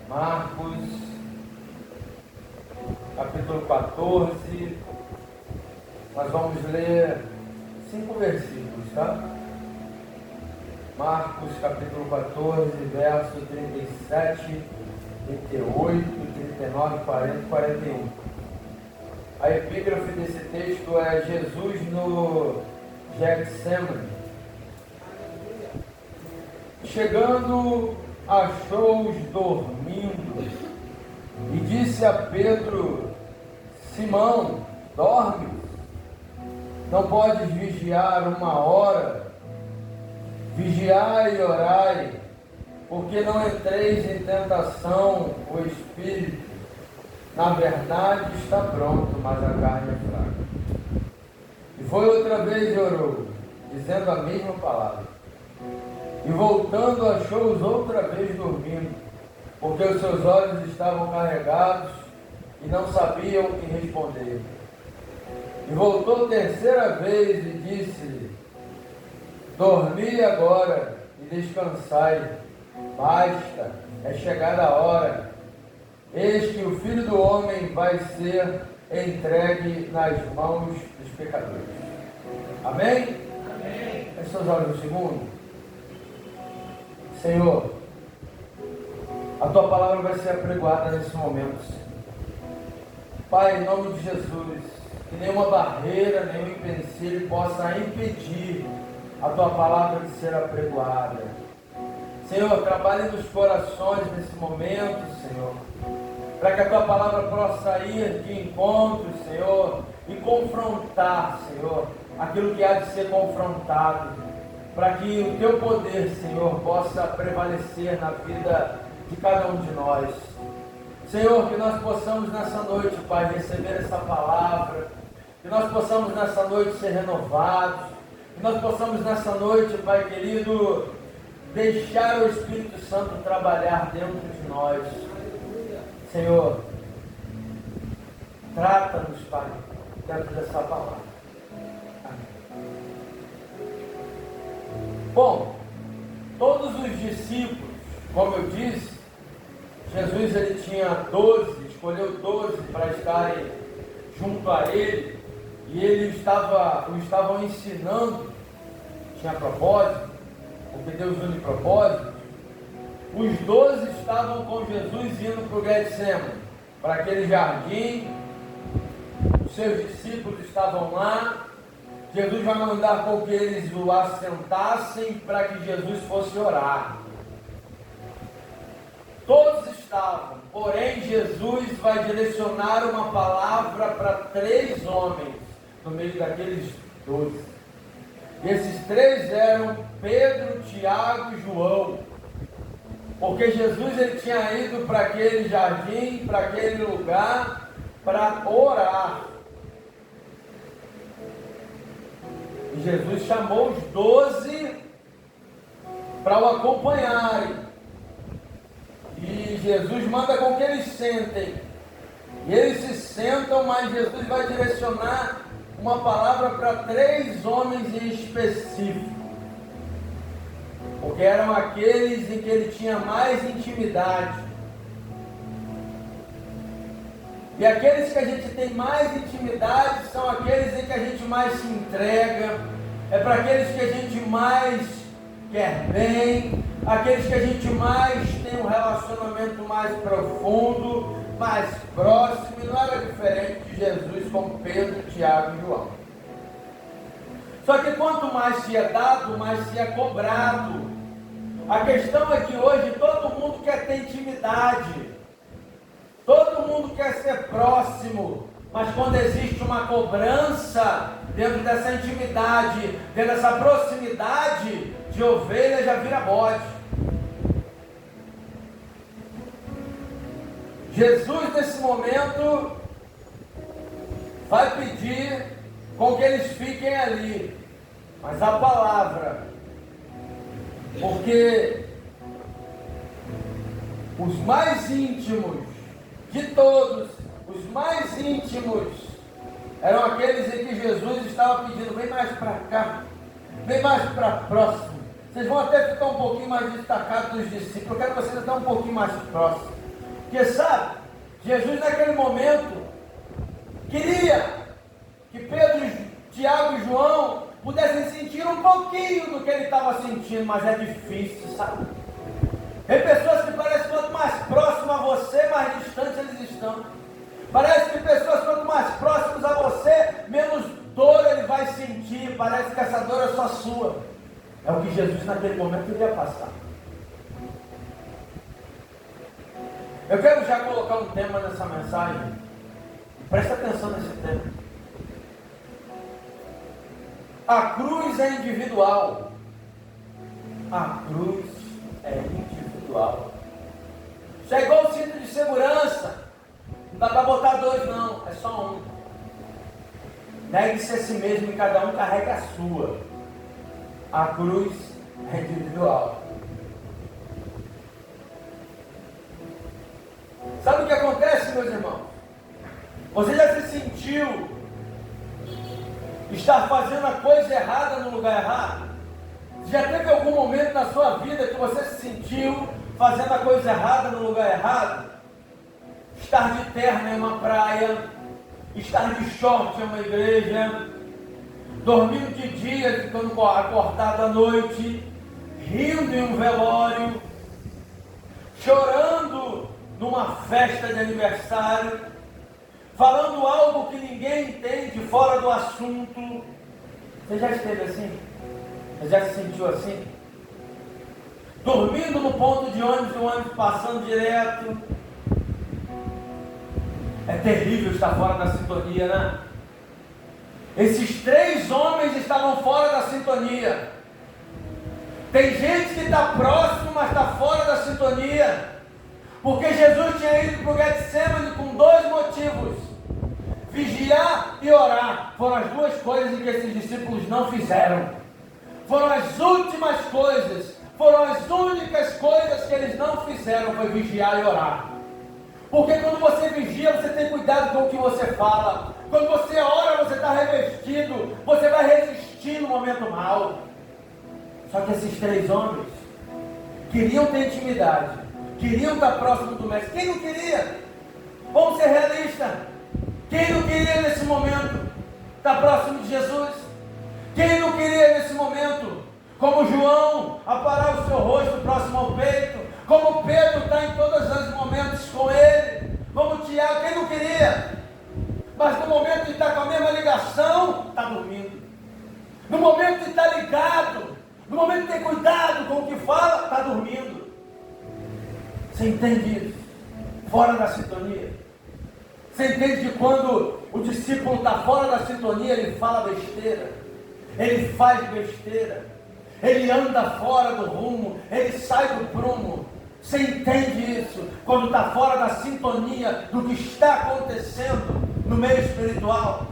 Marcos, capítulo 14, nós vamos ler 5 versículos, tá? Marcos, capítulo 14, verso 37, 38, 39, 40 e 41. A epígrafe desse texto é Jesus no Getsemane. Chegando, achou-os dormindo e disse a Pedro: Simão, dormes? Não podes vigiar 1 hora? Vigiai e orai, porque não entreis em tentação. O espírito, na verdade, está pronto, mas a carne é fraca. E foi outra vez e orou, dizendo a mesma palavra. E voltando, achou-os outra vez dormindo, porque os seus olhos estavam carregados e não sabiam o que responder. E voltou terceira vez e disse-lhe: dormi agora e descansai, basta, é chegada a hora. Eis que o Filho do Homem vai ser entregue nas mãos dos pecadores. Amém? Amém. Feche seus olhos um segundo. Senhor, a Tua palavra vai ser apregoada nesse momento, Senhor. Pai, em nome de Jesus, que nenhuma barreira, nenhum empecilho possa impedir a Tua palavra de ser apregoada. Senhor, trabalhe nos corações nesse momento, Senhor, para que a Tua palavra possa ir de encontro, Senhor, e confrontar, Senhor, aquilo que há de ser confrontado, para que o Teu poder, Senhor, possa prevalecer na vida de cada um de nós. Senhor, que nós possamos nessa noite, Pai, receber essa palavra, que nós possamos nessa noite ser renovados, que nós possamos nessa noite, Pai querido, deixar o Espírito Santo trabalhar dentro de nós. Senhor, trata-nos, Pai, dentro dessa palavra. Bom, todos os discípulos, como eu disse, Jesus ele tinha 12, escolheu 12 para estarem junto a ele, e ele o estavam ensinando, tinha propósito, porque Deus une propósito. Os 12 estavam com Jesus indo para o Getsemane, para aquele jardim, os seus discípulos estavam lá. Jesus vai mandar com que eles o assentassem para que Jesus fosse orar. Todos estavam, porém Jesus vai direcionar uma palavra para 3 homens no meio daqueles 12. E esses 3 eram Pedro, Tiago e João. Porque Jesus ele tinha ido para aquele jardim, para aquele lugar, para orar. E Jesus chamou os 12 para o acompanharem. E Jesus manda com que eles sentem. E eles se sentam, mas Jesus vai direcionar uma palavra para 3 homens em específico. Porque eram aqueles em que ele tinha mais intimidade. E aqueles que a gente tem mais intimidade são aqueles em que a gente mais se entrega, é para aqueles que a gente mais quer bem, aqueles que a gente mais tem um relacionamento mais profundo, mais próximo, e não era diferente de Jesus com Pedro, Tiago e João. Só que quanto mais se é dado, mais se é cobrado. A questão é que hoje todo mundo quer ter intimidade. Todo mundo quer ser próximo, mas quando existe uma cobrança dentro dessa intimidade, dentro dessa proximidade, de ovelha já vira bode. Jesus nesse momento vai pedir com que eles fiquem ali, mas a palavra, porque os mais íntimos de todos, os mais íntimos, eram aqueles em que Jesus estava pedindo: vem mais para cá, vem mais para próximo. Vocês vão até ficar um pouquinho mais destacados dos discípulos, eu quero vocês até um pouquinho mais próximos. Porque sabe, Jesus naquele momento queria que Pedro, Tiago e João pudessem sentir um pouquinho do que ele estava sentindo, mas é difícil, sabe? Tem pessoas que parecem que quanto mais próximo a você, mais distante eles estão. Parece que pessoas quanto mais próximas a você, menos dor ele vai sentir. Parece que essa dor é só sua. É o que Jesus naquele momento iria passar. Eu quero já colocar um tema nessa mensagem. Presta atenção nesse tema. A cruz é individual. A cruz é individual. Isso é igual o cinto de segurança. Não dá para botar dois não, é só um. Negue-se a si mesmo e cada um carrega a sua. A cruz é individual. Sabe o que acontece, meus irmãos? Você já se sentiu estar fazendo a coisa errada no lugar errado? Já teve algum momento na sua vida que você se sentiu fazendo a coisa errada no lugar errado? Estar de terno em uma praia, estar de short em uma igreja, dormindo de dia, ficando acordado à noite, rindo em um velório, chorando numa festa de aniversário, falando algo que ninguém entende, fora do assunto. Você já esteve assim? Você já se sentiu assim? Dormindo no ponto de ônibus, o ônibus passando direto. É terrível estar fora da sintonia, né? Esses três homens estavam fora da sintonia. Tem gente que está próximo, mas está fora da sintonia. Porque Jesus tinha ido para o Getsemane com dois motivos: vigiar e orar. Foram as duas coisas que esses discípulos não fizeram. Foram as últimas coisas, foram as únicas coisas que eles não fizeram, foi vigiar e orar. Porque quando você vigia, você tem cuidado com o que você fala. Quando você ora, você está revestido, você vai resistir no momento mau. Só que esses três homens queriam ter intimidade, queriam estar próximo do mestre. Quem não queria? Vamos ser realistas. Quem não queria nesse momento estar próximo de Jesus? Quem não queria nesse momento, como João, aparar o seu rosto próximo ao peito, como Pedro está em todos os momentos com ele, como Tiago? Quem não queria? Mas no momento de estar com a mesma ligação, está dormindo. No momento de estar ligado, no momento de ter cuidado com o que fala, está dormindo. Você entende isso? Fora da sintonia. Você entende que quando o discípulo está fora da sintonia, ele fala besteira, ele faz besteira, ele anda fora do rumo, ele sai do prumo. Você entende isso? Quando está fora da sintonia do que está acontecendo no meio espiritual.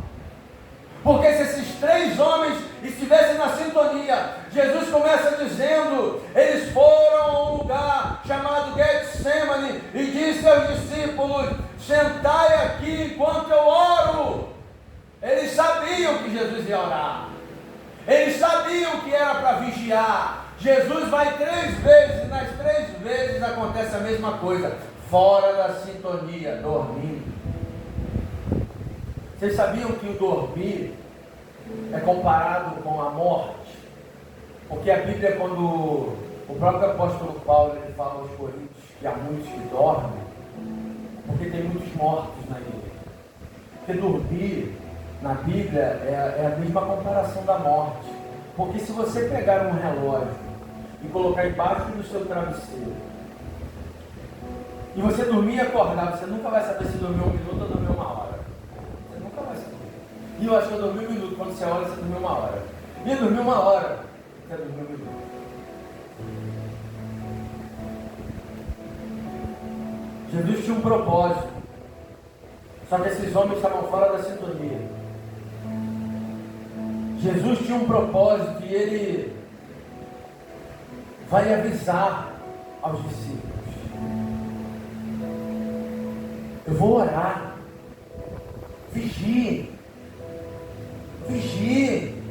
Porque se esses três homens estivessem na sintonia, Jesus começa dizendo, eles foram a um lugar chamado Getsemane e disse aos discípulos, sentai aqui enquanto eu oro. Eles sabiam que Jesus ia orar. Eles sabiam que era para vigiar. Jesus vai 3 vezes, e nas 3 vezes acontece a mesma coisa, fora da sintonia, dormindo. Vocês sabiam que o dormir é comparado com a morte? Porque a Bíblia, quando o próprio apóstolo Paulo ele fala aos Coríntios que há muitos que dormem, porque tem muitos mortos na igreja. Porque dormir na Bíblia é a mesma comparação da morte. Porque se você pegar um relógio e colocar embaixo do seu travesseiro, e você dormir e acordar, você nunca vai saber se dormiu 1 minuto ou dormiu 1 hora. Você nunca vai saber. E eu acho que eu dormi 1 minuto, quando você olha, você dormiu 1 hora. E eu dormi 1 hora, você dormiu 1 minuto. Jesus tinha um propósito, só que esses homens estavam fora da sintonia. Jesus tinha um propósito e ele vai avisar aos discípulos. Eu vou orar. Vigie. Vigie.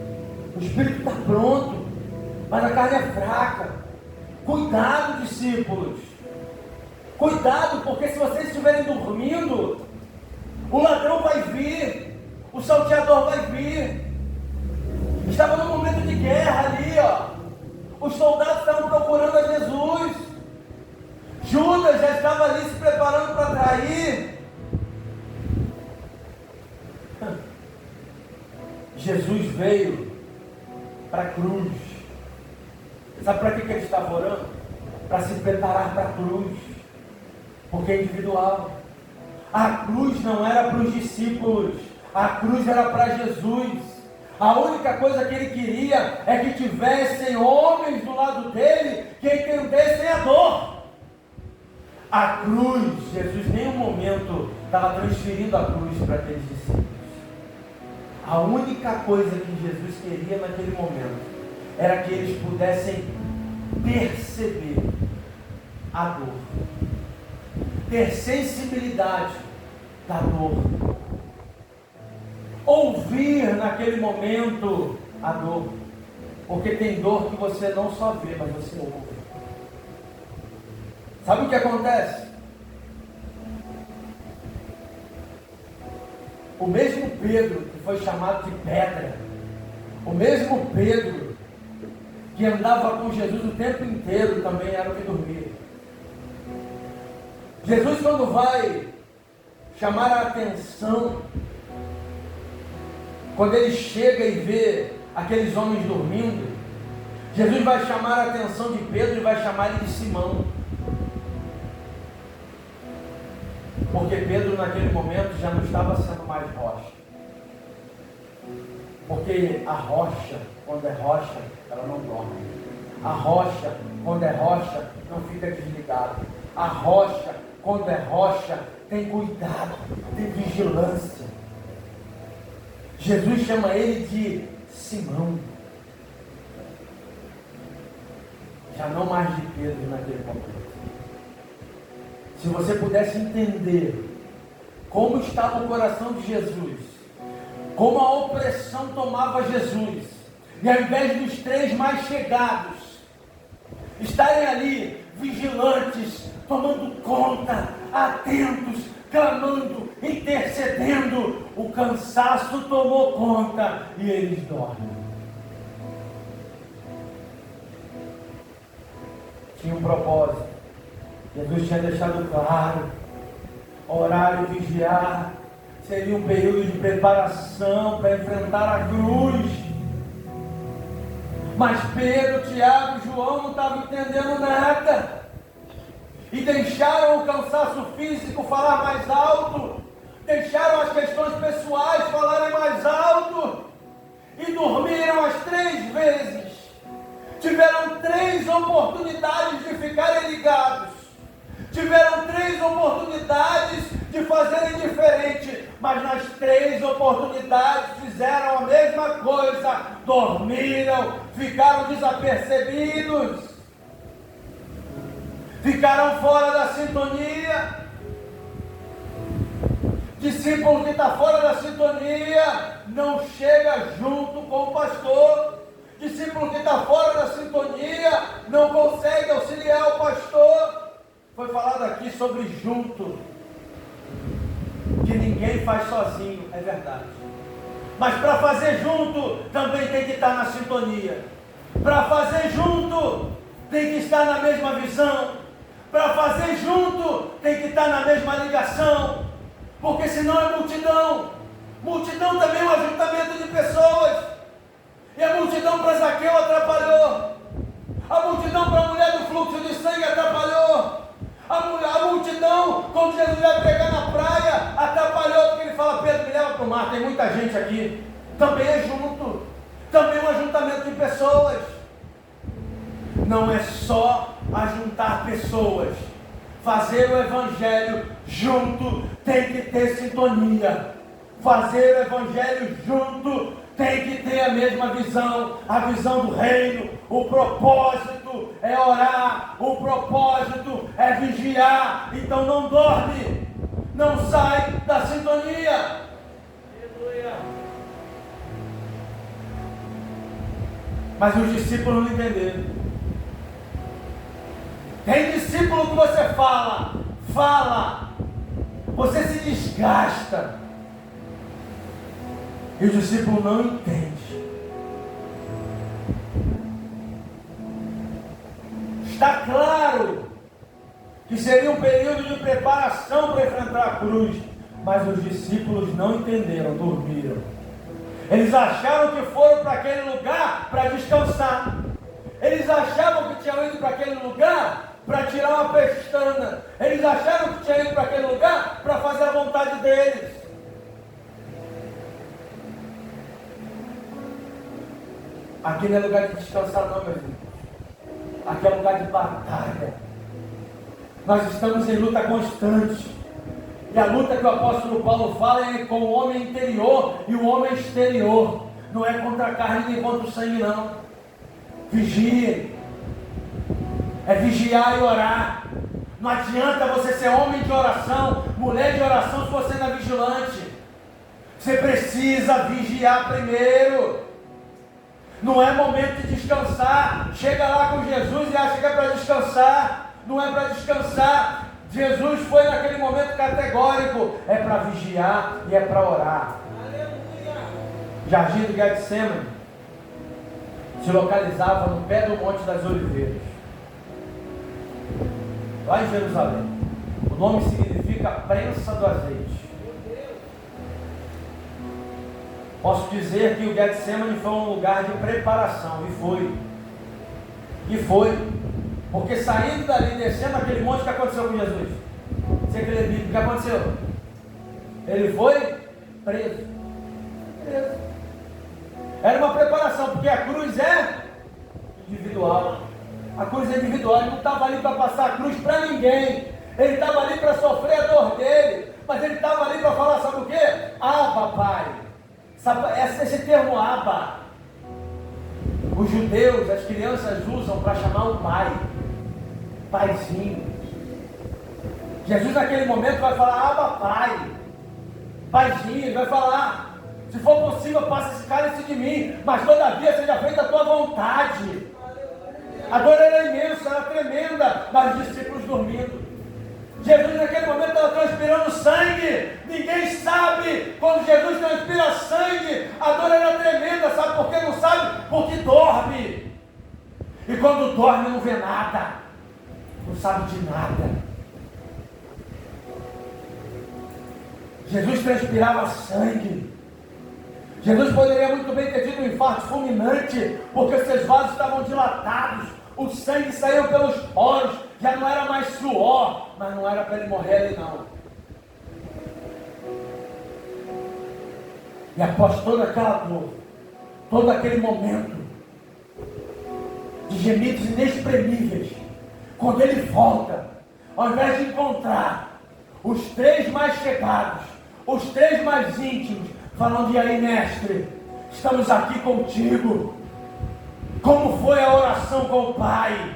O espírito está pronto, mas a carne é fraca. Cuidado, discípulos. Cuidado, porque se vocês estiverem dormindo, o ladrão vai vir, o salteador vai vir. Estava num momento de guerra ali, ó. Os soldados estavam procurando a Jesus. Judas já estava ali se preparando para trair. Jesus veio para a cruz. Sabe para que ele estava orando? Para se preparar para a cruz. Porque é individual. A cruz não era para os discípulos. A cruz era para Jesus. A única coisa que ele queria é que tivessem homens do lado dele que entendessem a dor. A cruz, Jesus em nenhum momento estava transferindo a cruz para aqueles discípulos. A única coisa que Jesus queria naquele momento era que eles pudessem perceber a dor, ter sensibilidade da dor, ouvir naquele momento a dor, porque tem dor que você não só vê, mas você ouve. Sabe o que acontece? O mesmo Pedro que foi chamado de pedra, o mesmo Pedro que andava com Jesus o tempo inteiro, também era o que dormia. Jesus, quando vai chamar a atenção, quando ele chega e vê aqueles homens dormindo, Jesus vai chamar a atenção de Pedro e vai chamar ele de Simão. Porque Pedro naquele momento já não estava sendo mais rocha. Porque a rocha, quando é rocha, ela não dorme. A rocha, quando é rocha, não fica desligada. A rocha, quando é rocha, tem cuidado, tem vigilância. Jesus chama ele de Simão. Já não mais de Pedro naquele momento. Se você pudesse entender como estava o coração de Jesus, como a opressão tomava Jesus, e ao invés dos três mais chegados estarem ali vigilantes, tomando conta, atentos, clamando, intercedendo, o cansaço tomou conta e eles dormem. Tinha um propósito. Jesus tinha deixado claro: orar e vigiar seria um período de preparação para enfrentar a cruz. Mas Pedro, Tiago e João não estavam entendendo nada, e deixaram o cansaço físico falar mais alto, deixaram as questões pessoais falarem mais alto, e dormiram as 3 vezes. Tiveram 3 oportunidades de ficarem ligados, tiveram 3 oportunidades de fazerem diferente, mas nas 3 oportunidades fizeram a mesma coisa: dormiram, ficaram desapercebidos, ficaram fora da sintonia. Discípulo que está fora da sintonia não chega junto com o pastor. Discípulo que está fora da sintonia não consegue auxiliar o pastor. Foi falado aqui sobre junto, que ninguém faz sozinho, é verdade. Mas para fazer junto, também tem que estar na sintonia. Para fazer junto, tem que estar na mesma visão. Para fazer junto, tem que estar na mesma ligação. Porque senão é multidão. Multidão também é um ajuntamento de pessoas. E a multidão para Zaqueu atrapalhou. A multidão para a mulher do fluxo de sangue atrapalhou. A multidão, quando Jesus vai pregar na praia, atrapalhou, porque ele fala: Pedro, me leva para o mar, tem muita gente aqui. Também é junto, também é um ajuntamento de pessoas. Não é só ajuntar pessoas. Fazer o evangelho junto tem que ter sintonia. Fazer o evangelho junto tem que ter a mesma visão, a visão do reino. O propósito é orar, o propósito é vigiar. Então não dorme, não sai da sintonia. Aleluia. Mas os discípulos não entenderam. Tem discípulo que você fala: fala, você se desgasta. E o discípulo não entende. Está claro que seria um período de preparação para enfrentar a cruz, mas os discípulos não entenderam, dormiram. Eles acharam que foram para aquele lugar para descansar. Eles achavam que tinham ido para aquele lugar para tirar uma pestana. Eles acharam que tinham ido para aquele lugar para fazer a vontade deles. Aqui não é lugar de descansar não, meus irmãos. Aqui é lugar de batalha. Nós estamos em luta constante. E a luta que o apóstolo Paulo fala é com o homem interior e o homem exterior. Não é contra a carne nem contra o sangue, não. Vigie. É vigiar e orar. Não adianta você ser homem de oração, mulher de oração, se você não é vigilante. Você precisa vigiar primeiro. Não é momento de descansar. Chega lá com Jesus e acha que é para descansar. Não é para descansar. Jesus foi naquele momento categórico. É para vigiar e é para orar. Aleluia. Jardim do Getsemane se localizava no pé do Monte das Oliveiras, lá em Jerusalém. O nome significa prensa do azeite. Posso dizer que o Getsemane foi um lugar de preparação, e foi, porque saindo dali, descendo aquele monte, o que aconteceu com Jesus? Você acredita? O que aconteceu? Ele foi preso. Era uma preparação, porque a cruz é individual. A cruz é individual, ele não estava ali para passar a cruz para ninguém. Ele estava ali para sofrer a dor dele, mas ele estava ali para falar, sabe o quê? Abba, Pai. Esse termo Abba, os judeus, as crianças usam para chamar o pai, paizinho. Jesus naquele momento vai falar, Abba, Pai, paizinho. Ele vai falar, se for possível, passa esse cálice de mim, mas todavia seja feita a tua vontade. A dor era imensa, era tremenda, mas os discípulos dormindo. Jesus naquele momento estava transpirando sangue. Ninguém sabe quando Jesus transpira sangue. A dor era tremenda, sabe por que não sabe? Porque dorme. E quando dorme não vê nada, não sabe de nada. Jesus transpirava sangue. Jesus poderia muito bem ter tido um infarto fulminante, porque seus vasos estavam dilatados, o sangue saiu pelos poros, já não era mais suor, mas não era para ele morrer ali não. E após toda aquela dor, todo aquele momento de gemidos inexprimíveis, quando ele volta, ao invés de encontrar os três mais chegados, os três mais íntimos, falando, e aí, mestre, estamos aqui contigo. Como foi a oração com o Pai?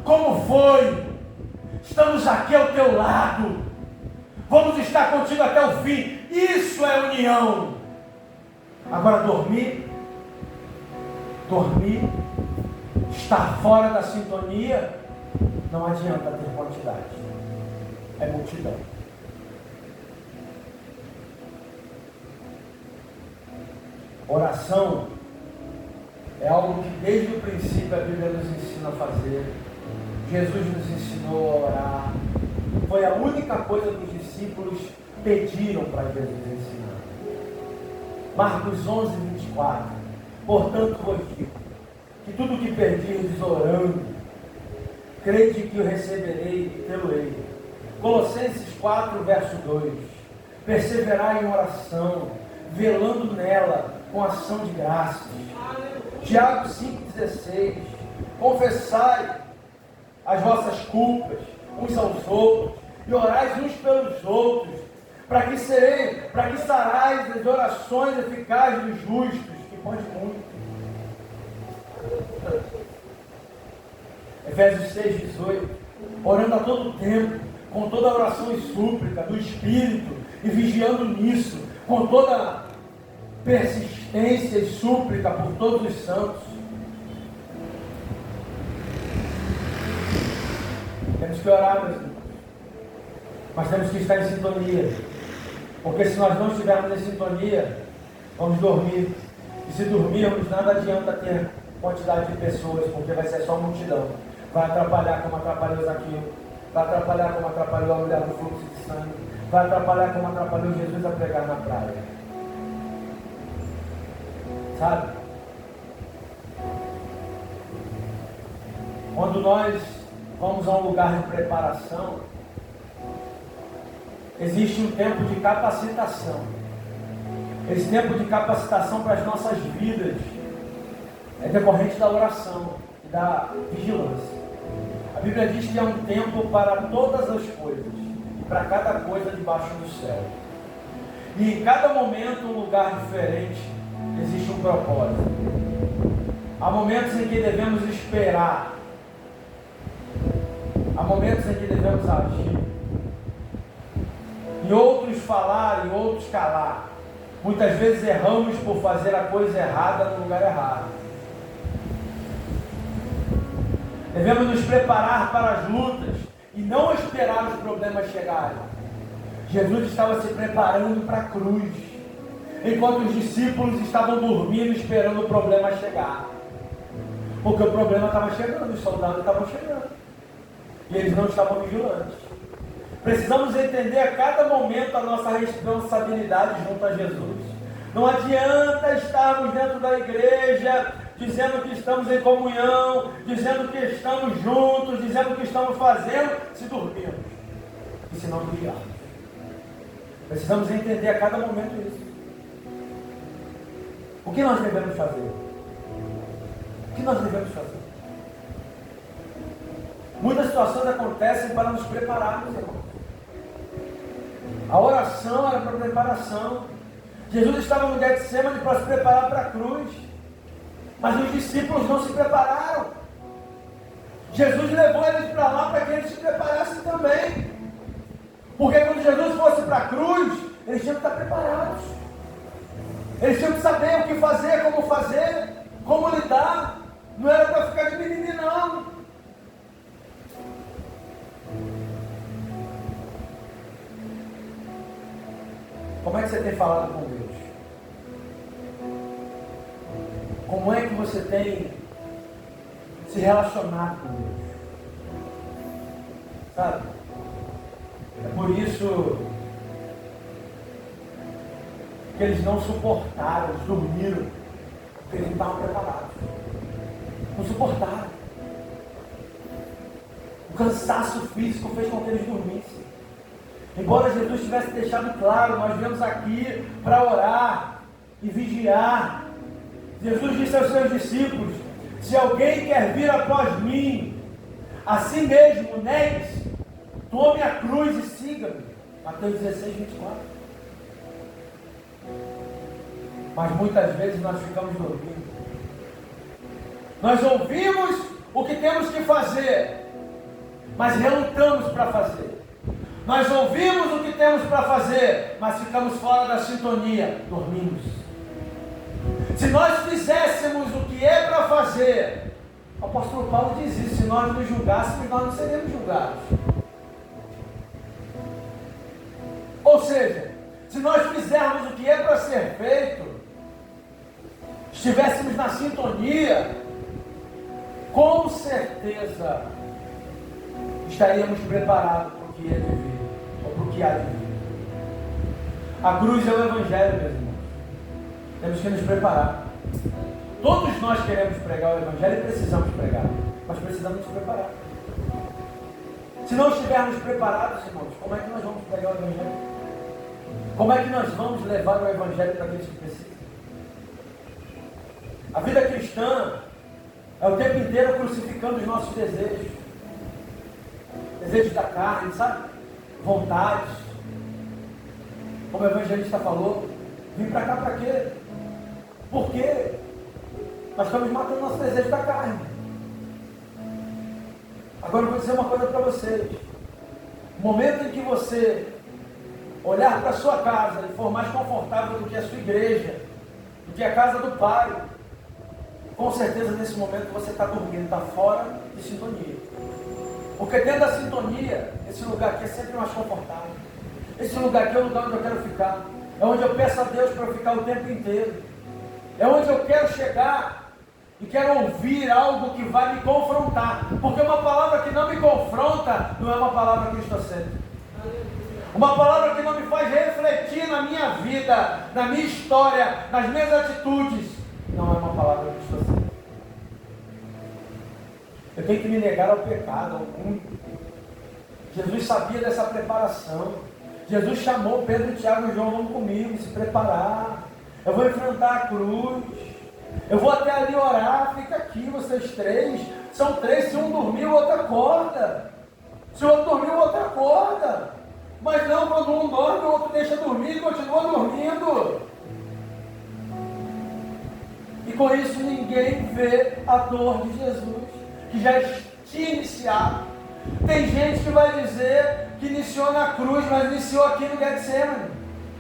Como foi? Estamos aqui ao teu lado. Vamos estar contigo até o fim. Isso é união. Agora dormir, estar fora da sintonia, não adianta ter quantidade. É multidão. Oração é algo que desde o princípio a Bíblia nos ensina a fazer. Jesus nos ensinou a orar. Foi a única coisa que os discípulos pediram para Jesus ensinar. Marcos 11, 24. Portanto vos digo, que tudo que pedirdes orando, crede que o receberei e tê-lo-ei. Colossenses 4, verso 2. Perseverai em oração, velando nela com ação de graças. Tiago 5,16. Confessai as vossas culpas uns aos outros e orais uns pelos outros, para que sarais as orações eficazes dos justos, que pode muito. Efésios 6,18. Orando a todo tempo, com toda oração e súplica do Espírito, e vigiando nisso, com toda persistência e súplica por todos os santos. Temos que orar, meus irmãos. Mas temos que estar em sintonia. Porque se nós não estivermos em sintonia, vamos dormir. E se dormirmos, nada adianta ter quantidade de pessoas, porque vai ser só multidão. Vai atrapalhar como atrapalhou Zaqueu. Vai atrapalhar como atrapalhou a mulher do fluxo de sangue. Vai atrapalhar como atrapalhou Jesus a pregar na praia. Sabe? Quando nós vamos a um lugar de preparação, existe um tempo de capacitação. Esse tempo de capacitação para as nossas vidas é decorrente da oração e da vigilância. A Bíblia diz que é um tempo para todas as coisas, e para cada coisa debaixo do céu. E em cada momento, um lugar diferente, existe um propósito. Há momentos em que devemos esperar. Há momentos em que devemos agir. E outros falar e outros calar. Muitas vezes erramos por fazer a coisa errada no lugar errado. Devemos nos preparar para as lutas e não esperar os problemas chegarem. Jesus estava se preparando para a cruz, enquanto os discípulos estavam dormindo esperando o problema chegar. Porque o problema estava chegando, os soldados estavam chegando. E eles não estavam vigilantes. Precisamos entender a cada momento a nossa responsabilidade junto a Jesus. Não adianta estarmos dentro da igreja, dizendo que estamos em comunhão, dizendo que estamos juntos, dizendo que estamos fazendo, se dormirmos e se não vigiarmos. Precisamos entender a cada momento isso. O que nós devemos fazer? O que nós devemos fazer? Muitas situações acontecem para nos prepararmos, irmãos. A oração era para preparação. Jesus estava no Getsemane para se preparar para a cruz. Mas os discípulos não se prepararam. Jesus levou eles para lá para que eles se preparassem também. Porque quando Jesus fosse para a cruz, eles tinham que estar preparados. Eles tinham que saber o que fazer, como lidar. Não era para ficar de mimimi, não. Como é que você tem falado com Deus? Como é que você tem se relacionado com Deus? Sabe? É por isso que eles não suportaram, eles dormiram, porque eles não estavam preparados. Não suportaram. O cansaço físico fez com que eles dormissem. Embora Jesus tivesse deixado claro, nós viemos aqui para orar e vigiar. Jesus disse aos seus discípulos: se alguém quer vir após mim, assim mesmo, negue-se, tome a cruz e siga-me. Mateus 16, 24. Mas muitas vezes nós ficamos dormindo. Nós ouvimos o que temos que fazer, mas relutamos para fazer. Nós ouvimos o que temos para fazer, mas ficamos fora da sintonia, dormimos. Se nós fizéssemos o que é para fazer, o apóstolo Paulo diz isso: se nós nos julgássemos, nós não seríamos julgados. Ou seja, se nós fizermos o que é para ser feito, estivéssemos na sintonia, com certeza estaríamos preparados para o que é de vir, ou para o que há de vir. A cruz é o Evangelho, meus irmãos. Temos que nos preparar. Todos nós queremos pregar o Evangelho e precisamos pregar, mas precisamos nos preparar. Se não estivermos preparados, irmãos, como é que nós vamos pregar o Evangelho? Como é que nós vamos levar o Evangelho para aqueles que precisam? A vida cristã é o tempo inteiro crucificando os nossos desejos. Desejos da carne, sabe? Vontades. Como o evangelista falou, vim para cá para quê? Por quê? Nós estamos matando nosso desejo da carne. Agora eu vou dizer uma coisa para vocês. O momento em que você olhar para a sua casa e for mais confortável do que a sua igreja, do que a casa do Pai, com certeza nesse momento você está dormindo, está fora de sintonia. Porque dentro da sintonia, esse lugar aqui é sempre mais confortável. Esse lugar aqui é o lugar onde eu quero ficar. É onde eu peço a Deus para eu ficar o tempo inteiro. É onde eu quero chegar e quero ouvir algo que vai me confrontar. Porque uma palavra que não me confronta não é uma palavra cristocêntrica. Uma palavra que não me faz refletir na minha vida, na minha história, nas minhas atitudes, não é uma palavra cristocêntrica. Eu tenho que me negar ao pecado, ao mundo. Jesus sabia dessa preparação. Jesus chamou Pedro, Tiago e João, vamos comigo, se preparar. Eu vou enfrentar a cruz. Eu vou até ali orar, fica aqui, vocês três. São três, se um dormir, o outro acorda. Se o outro dormir, o outro acorda. Mas não, quando um dorme, o outro deixa dormir e continua dormindo. E com isso ninguém vê a dor de Jesus, que já tinha iniciado. Tem gente que vai dizer que iniciou na cruz, mas iniciou aqui no Getsemane.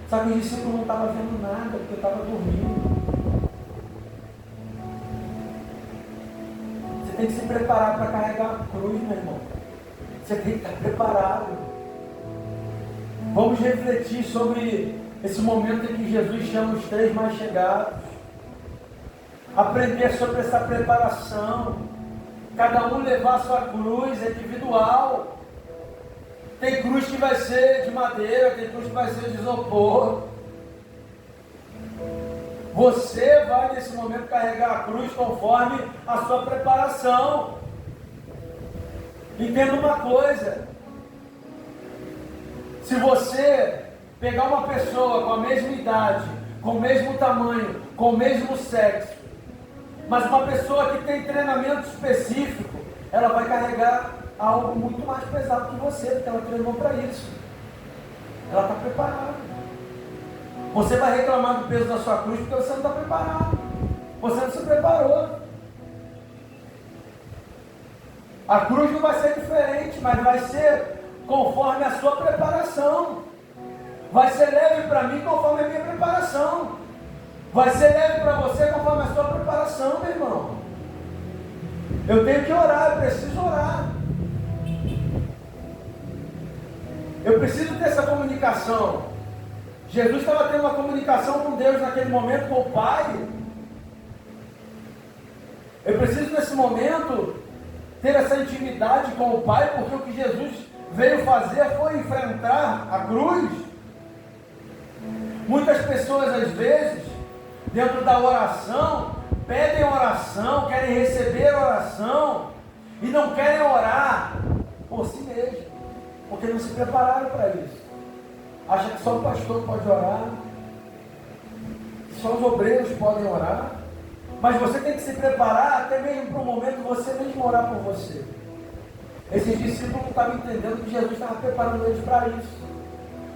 Só que o discípulo não estava vendo nada, porque estava dormindo. Você tem que se preparar para carregar a cruz, meu irmão. Você tem que estar preparado. Vamos refletir sobre esse momento em que Jesus chama os três mais chegados. Aprender sobre essa preparação. Cada um levar a sua cruz, é individual. Tem cruz que vai ser de madeira, tem cruz que vai ser de isopor. Você vai nesse momento carregar a cruz conforme a sua preparação. Entenda uma coisa. Se você pegar uma pessoa com a mesma idade, com o mesmo tamanho, com o mesmo sexo, mas uma pessoa que tem treinamento específico, ela vai carregar algo muito mais pesado que você, porque ela treinou para isso. Ela está preparada. Você vai reclamar do peso da sua cruz porque você não está preparado. Você não se preparou. A cruz não vai ser diferente, mas vai ser conforme a sua preparação. Vai ser leve para mim conforme a minha preparação. Vai ser leve para você conforme a sua preparação, meu irmão. Eu tenho que orar, eu preciso orar. Eu preciso ter essa comunicação. Jesus estava tendo uma comunicação com Deus naquele momento, com o Pai. Eu preciso nesse momento ter essa intimidade com o Pai, porque o que Jesus veio fazer foi enfrentar a cruz. Muitas pessoas às vezes, dentro da oração, pedem oração, querem receber oração e não querem orar por si mesmo, porque não se prepararam para isso. Acha que só o pastor pode orar, que só os obreiros podem orar, mas você tem que se preparar até mesmo para o momento você mesmo orar por você. Esses discípulos não estavam entendendo que Jesus estava preparando eles para isso,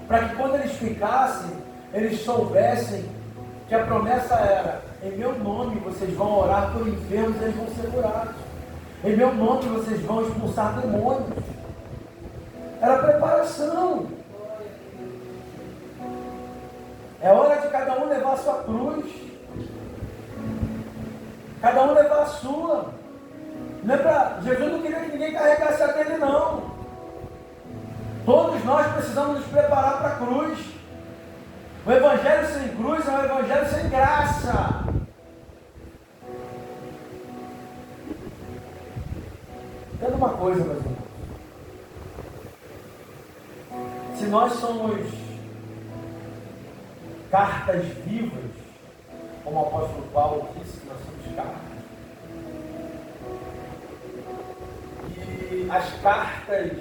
para que quando eles ficassem, eles soubessem que a promessa era: em meu nome vocês vão orar por enfermos e eles vão ser curados. Em meu nome vocês vão expulsar demônios. Era preparação. É hora de cada um levar a sua cruz. Cada um levar a sua. Não é pra... Jesus não queria que ninguém carregasse a dele, não. Todos nós precisamos nos preparar para a cruz. O evangelho sem cruz é um evangelho sem graça. Entenda uma coisa, meus irmãos. Se nós somos cartas vivas, como o apóstolo Paulo disse, que nós somos cartas, e as cartas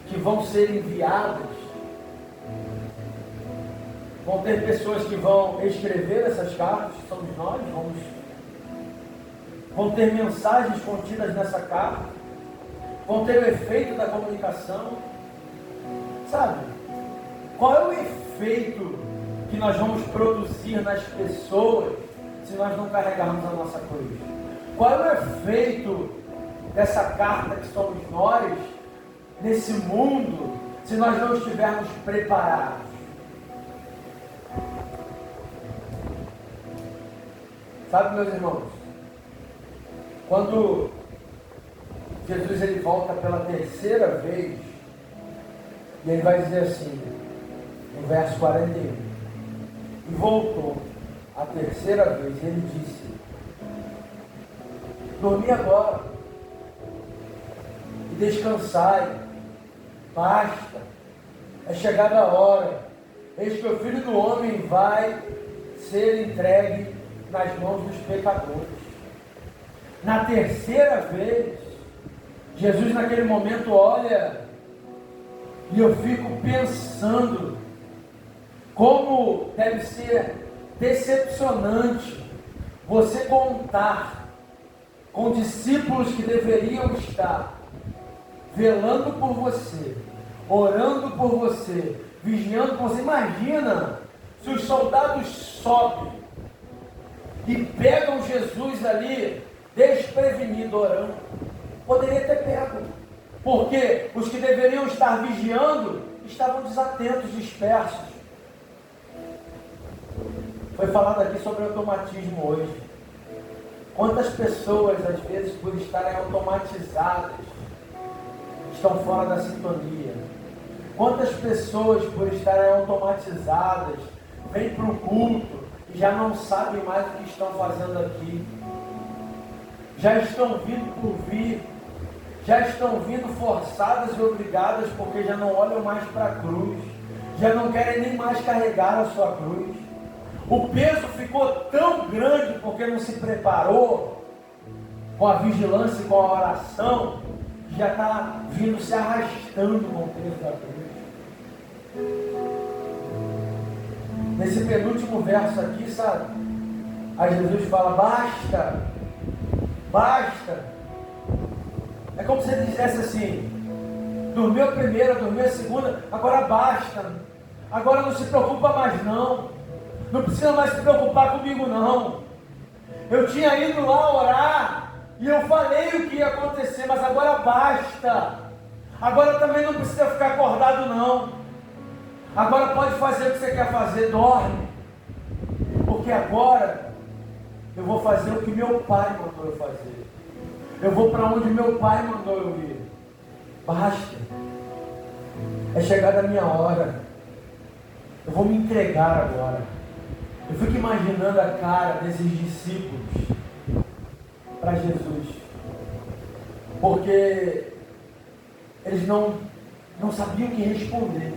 que vão ser enviadas, vão ter pessoas que vão escrever essas cartas, que somos nós, vão ter mensagens contidas nessa carta, vão ter o efeito da comunicação. Sabe? Qual é o efeito que nós vamos produzir nas pessoas se nós não carregarmos a nossa cruz? Qual é o efeito dessa carta que somos nós nesse mundo se nós não estivermos preparados? Sabe, meus irmãos, quando Jesus ele volta pela terceira vez e ele vai dizer assim, no verso 41, e voltou a terceira vez, e ele disse, dormi agora e descansai, basta, é chegada a hora, eis que o Filho do Homem vai ser entregue nas mãos dos pecadores. Na terceira vez, Jesus naquele momento olha, e eu fico pensando, como deve ser decepcionante você contar com discípulos que deveriam estar velando por você, orando por você, vigiando por você. Imagina se os soldados sobem e pegam Jesus ali desprevenido orando. Poderia ter pego, porque os que deveriam estar vigiando estavam desatentos, dispersos. Foi falado aqui sobre automatismo hoje. Quantas pessoas, às vezes, por estarem automatizadas, estão fora da sintonia? Quantas pessoas, por estarem automatizadas, vêm para o culto e já não sabem mais o que estão fazendo aqui? Já estão vindo por vir, já estão vindo forçadas e obrigadas, porque já não olham mais para a cruz, já não querem nem mais carregar a sua cruz. O peso ficou tão grande porque não se preparou com a vigilância e com a oração, que já está vindo se arrastando com o peso da cruz. Nesse penúltimo verso aqui, sabe? Aí Jesus fala, basta, basta. É como se ele dissesse assim, dormiu a primeira, dormiu a segunda, agora basta. Agora não se preocupa mais não. Não precisa mais se preocupar comigo não. Eu tinha ido lá orar e eu falei o que ia acontecer, mas agora basta. Agora também não precisa ficar acordado não. Agora pode fazer o que você quer fazer, dorme. Porque agora eu vou fazer o que meu pai mandou eu fazer. Eu vou para onde meu pai mandou eu ir. Basta. É chegada a minha hora. Eu vou me entregar agora. Eu fico imaginando a cara desses discípulos para Jesus, porque eles não sabiam o que responder.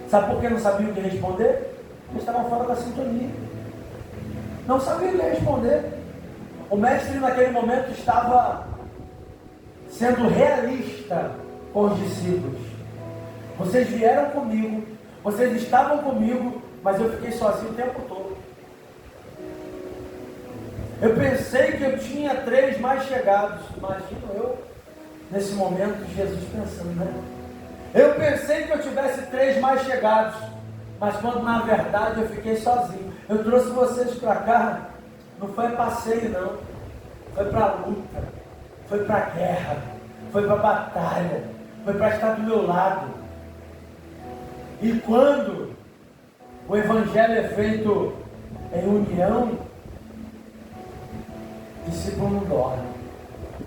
Sabe por que não sabiam o que responder? Eles estavam fora da sintonia, não sabiam o que responder. O mestre naquele momento estava sendo realista com os discípulos. Vocês vieram comigo, vocês estavam comigo, mas eu fiquei sozinho o tempo todo. Eu pensei que eu tinha 3 mais chegados. Imagino eu, nesse momento, Jesus pensando, né? Eu pensei que eu tivesse 3 mais chegados, mas quando na verdade eu fiquei sozinho. Eu trouxe vocês para cá, não foi passeio não, foi para luta, foi para guerra, foi para batalha, foi para estar do meu lado. E quando o evangelho é feito em união, discípulo não dorme.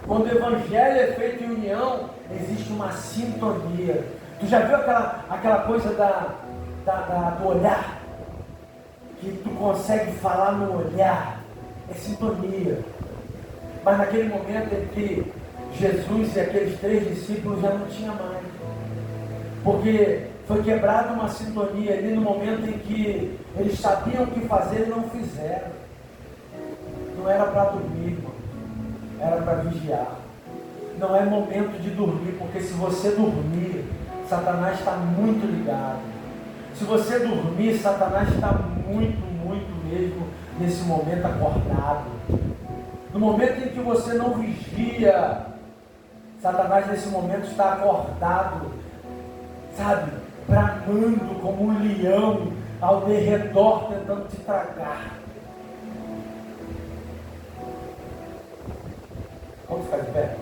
Quando o evangelho é feito em união, existe uma sintonia. Tu já viu aquela coisa do olhar? Que tu consegue falar no olhar. É sintonia. Mas naquele momento em que Jesus e aqueles 3 discípulos já não tinha mais. Porque foi quebrada uma sintonia ali no momento em que eles sabiam o que fazer e não fizeram. Não era para dormir, irmão. Era para vigiar. Não é momento de dormir, porque se você dormir, Satanás está muito ligado. Se você dormir, Satanás está muito, muito mesmo nesse momento acordado. No momento em que você não vigia, Satanás nesse momento está acordado, sabe, bramando como um leão ao derredor, tentando te tragar. Vamos ficar de pé?